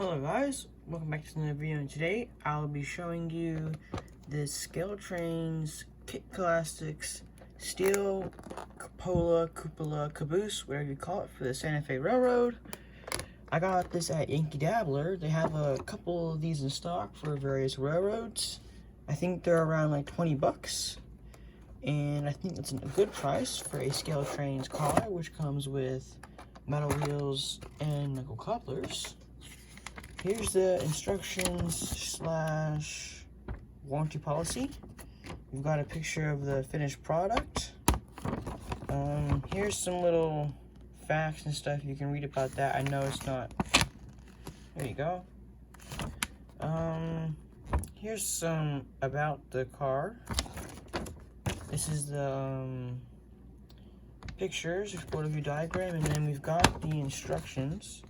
Hello guys, welcome back to another video, and today I'll be showing you this ScaleTrains Kit Classics steel cupola, caboose, whatever you call it, for the Santa Fe Railroad. I got this at Yankee Dabbler. They have a couple of these in stock for various railroads. I think they're around like 20 bucks. And I think that's a good price for a ScaleTrains car, which comes with metal wheels and nickel couplers. Here's the instructions / warranty policy. We've got a picture of the finished product. Here's some little facts and stuff. You can read about that. I know it's not. There you go. Here's some about the car. This is the pictures, photo view diagram, and then we've got the instructions.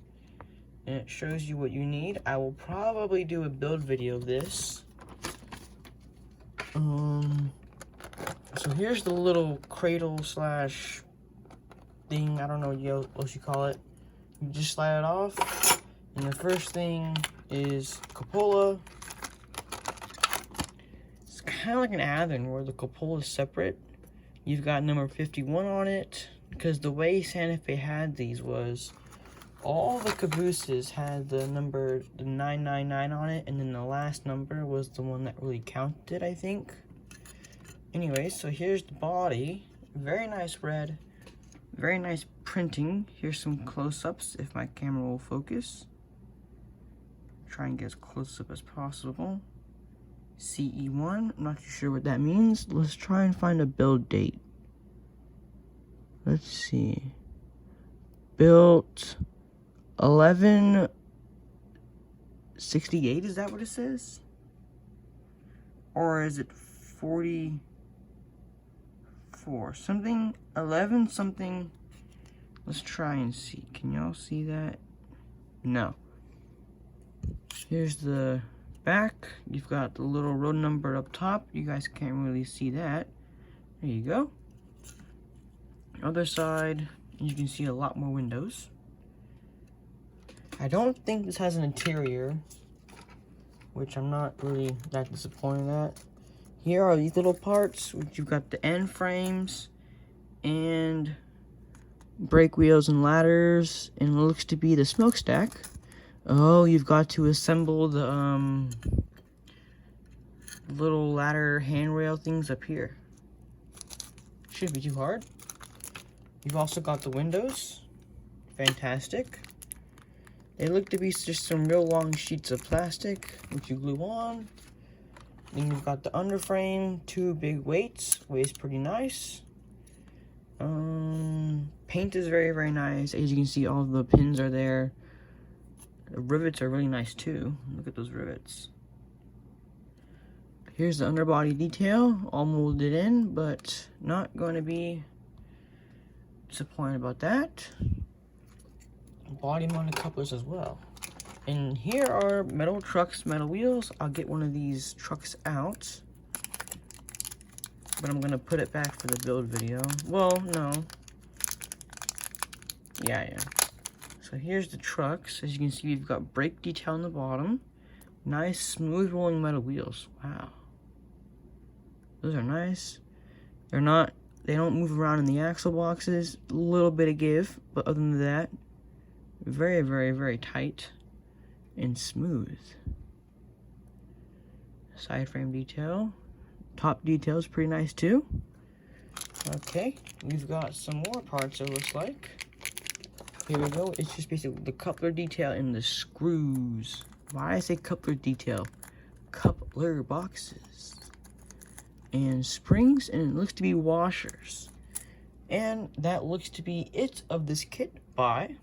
And it shows you what you need. I will probably do a build video of this. So here's the little cradle / thing. I don't know what you call it. You just slide it off. And the first thing is cupola. It's kind of like an adder where the cupola is separate. You've got number 51 on it. Because the way Santa Fe had these was all the cabooses had the number 999 on it, and then the last number was the one that really counted, I think. Anyway, so here's the body. Very nice red. Very nice printing. Here's some close-ups if my camera will focus. Try and get as close up as possible. CE1. I'm not too sure what that means. Let's try and find a build date. Let's see. Built 1168, is that what it says? Or is it 44? Something, 11 something. Let's try and see. Can y'all see that? No. Here's the back. You've got the little road number up top. You guys can't really see that. There you go. Other side, you can see a lot more windows. I don't think this has an interior, which I'm not really that disappointed at. Here are these little parts, which you've got the end frames and brake wheels and ladders, and it looks to be the smokestack. Oh, you've got to assemble the little ladder handrail things up here. Shouldn't be too hard. You've also got the windows. Fantastic. They look to be just some real long sheets of plastic, which you glue on. Then you've got the underframe, 2 big weights, weighs pretty nice. Paint is very, very nice. As you can see, all the pins are there. The rivets are really nice too. Look at those rivets. Here's the underbody detail, all molded in, but not going to be disappointed about that. Body mounted couplers as well. And here are metal trucks, metal wheels. I'll get one of these trucks out, but I'm gonna put it back for the build video. Well, no. Yeah. So here's the trucks. As you can see, we've got brake detail on the bottom. Nice, smooth rolling metal wheels. Wow. Those are nice. They don't move around in the axle boxes. A little bit of give, but other than that, very, very, very tight and smooth. Side frame detail. Top detail is pretty nice too. Okay, we've got some more parts, it looks like. Here we go. It's just basically the coupler detail and the screws. Why I say coupler detail? Coupler boxes. And springs, and it looks to be washers. And that looks to be it of this kit. Bye.